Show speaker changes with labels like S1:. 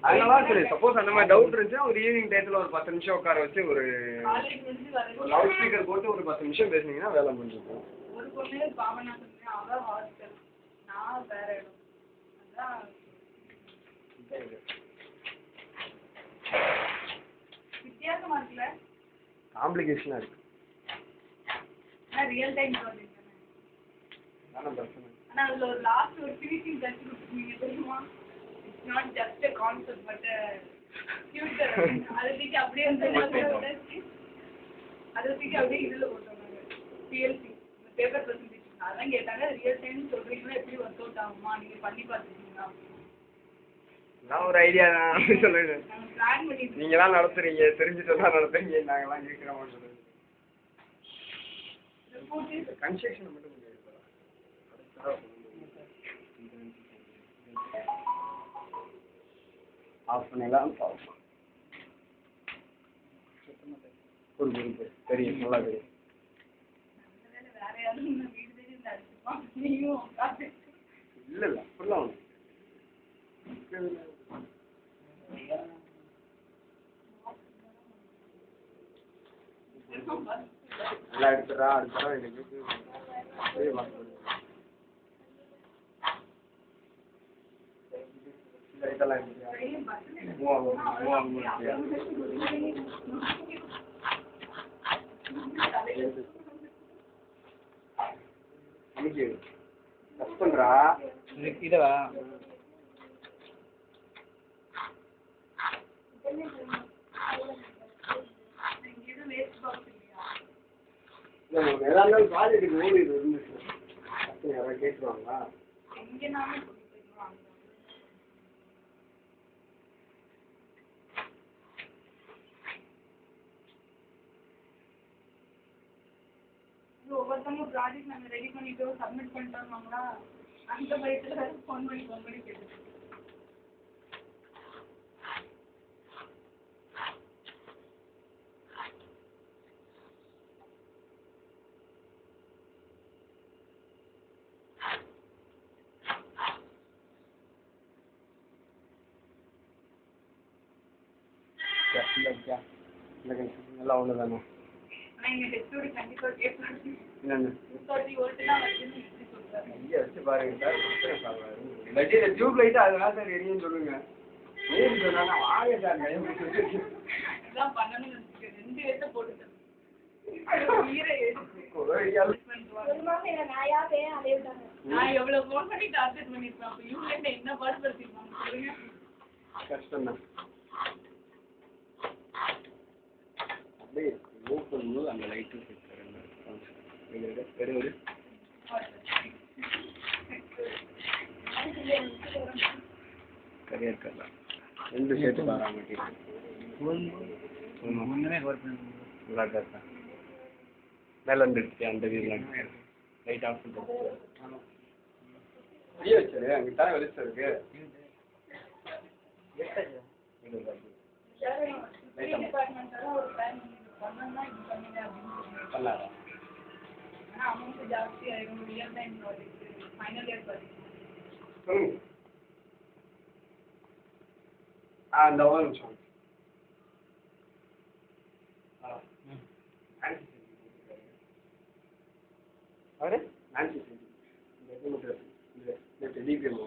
S1: அதனால சரி சப்போஸ் அந்த மாதிரி டவுட் இருந்துச்சுன்னா ஒரு ஈவினிங் டயத்தில் ஒரு 10 நிமிஷம் உட்கார வச்சு ஒரு லவுட் ஸ்பீக்கர் போட்டு ஒரு 10 நிமிஷம் பேசுனீங்கன்னா வேலை முடிஞ்சிருக்கும்.
S2: ஒரு பொண்ணு பாவனா சொன்னேன், அதான் ஹாஸ்டல், நான் வேற இடம். அதான் வித்தியாசமா இருக்குல்ல,
S1: காம்ப்ளிகேஷனா இருக்கு.
S2: ரியல் டைம் ப்ராஜெக்ட்
S1: தானே பிரச்சனை.
S2: ஆனா அதுல ஒரு லாஸ்ட் ஒரு ஃபினிஷிங் டச் கொடுத்துருக்கீங்க தெரியுமா? It's not just a concept but future. அதை தூக்கி அப்படியே அப்படியே இதுல போட்டாங்க பிஎல்சி பேப்பர் பிரசன்டேஷன். அதான் கேட்டாங்க, ரியல் டைம் சொல்றீங்களா, எப்படி ஒர்க் அவுட் ஆகுமா, நீங்க பண்ணி பார்த்துருக்கீங்களா?
S1: நான் ஒரு ஐடியா தான் சொல்லுங்க.
S2: நாங்கள் பிளான் பண்ணி
S1: நீங்களாம் நடத்துறீங்க, தெரிஞ்சுட்டு தான் நடத்துறீங்க, நாங்களாம் கேட்குறோம் சொல்லுங்க. கன்ஸ்ட்ரக்ஷன் மட்டும் ஆஃப் பண்ணிடலாம். தெரியும், நல்லா தெரியும்.
S2: வேற யாரும் வீடு தேடி அடிச்சுப்பான், நீயும் காசு.
S1: இல்லை இல்லை அப்படிலாம் ஒன்று நல்லா எடுத்துடா அடுத்தா எனக்கு இதெல்லாம் கட் பண்றா
S3: இதவா
S1: ஏதாவது ப்ராஜெக்ட்டுக்கு ஓடி இருந்துச்சு யாராவது கேட்டுருவாங்களா?
S2: ஒவ்வொருத்தவங்க ப்ராஜெக்ட் நாங்கள் ரெடி பண்ணிட்டோம் சப்மிட் பண்ணிட்டோம்வாங்களா, அந்த பயத்தில் ஃபோன் பண்ணி கேட்டு
S1: எல்லாம் ஒன்று தானே.
S2: ஆனால் எங்கள் ஹெச்ஓடி கண்டிப்பாக கேட்பாரு,
S1: என்னென்ன
S2: 230 வோல்ட் தான் வருதுன்னு எப்படி சொல்கிறாரு?
S1: ஐயா வச்சு பாருங்க சார், இல்லாட்டி இந்த டியூப் லைட்டு அதெல்லாம் சார் எரியும் சொல்லுங்க. ஏன்னு சொன்னா வாங்க சார்
S2: இதெல்லாம் பண்ணணும்னு நினச்சிட்டு 2 பேர்த்த போட்டுட்டேன். நான் எவ்வளவு ஃபோன் பண்ணி டார்கெட் பண்ணிருப்பேன். அப்ப இவங்க என்ன பாடுபடுத்திருப்பாங்க சொல்லுங்க.
S1: கஷ்டம் தான். அப்படியே மூவ் பண்ணும்போது அந்த லைட்டும் பெருவரு சரியா இருக்கா? 2 சேர்த்து பாராமட்டி நல்லா இருக்கா? மேலே இருந்துச்சு அந்த வீட்டில் லைட் ஆஃப் பண்ணுறது வெளியே வச்சாரு, அங்கே தானே வெளிச்சம் இருக்கு. பண்ணலாமா?
S2: அமௌண்ட் ஜாஸ்தி ஆயிடும். Real time project, final year project.
S1: சொல்லுங்க. இந்த ஒரு நிமிஷம். அவரு நான்சி டிபிஎம்